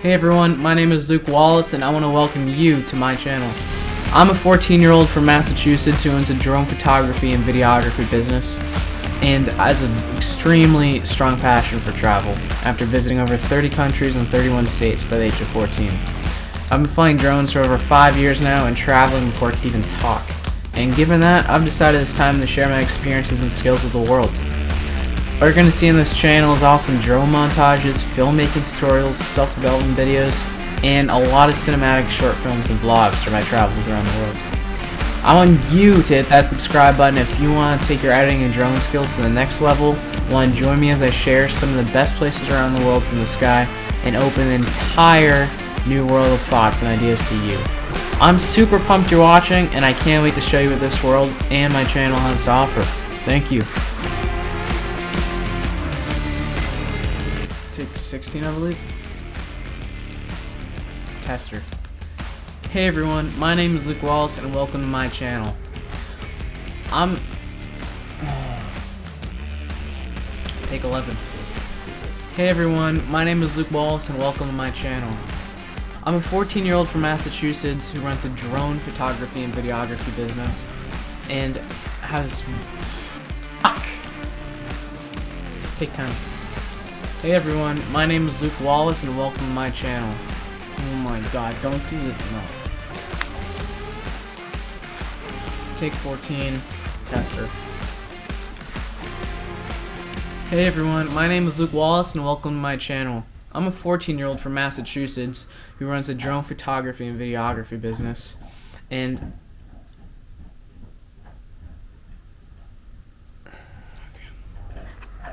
Hey everyone, my name is Wallace and I want to welcome you to my channel. I'm a 14-year-old from Massachusetts who owns a drone photography and videography business and has an extremely strong passion for travel after visiting over 30 countries and 31 states by the age of 14. I've been flying drones for over 5 years now and traveling before I could even talk. And given that, I've decided it's time to share my experiences and skills with the world. What you're going to see in this channel is awesome drone montages, filmmaking tutorials, self-development videos, and a lot of cinematic short films and vlogs from my travels around the world. I want you to hit that subscribe button if you want to take your editing and drone skills to the next level. Want to join me as I share some of the best places around the world from the sky and open an entire new world of thoughts and ideas to you. I'm super pumped you're watching, and I can't wait to show you what this world and my channel has to offer. Thank you. Take 16, I believe. Tester. Hey everyone, my name is Wallace and welcome to my channel. Take 11. Hey everyone, my name is Wallace and welcome to my channel. I'm a 14-year-old from Massachusetts who runs a drone photography and videography business and has Take 10. Hey everyone, my name is Wallace and welcome to my channel. Oh my god, don't do this, no. Take 14, tester. Hey everyone, my name is Wallace and welcome to my channel. I'm a 14-year-old from Massachusetts who runs a drone photography and videography business and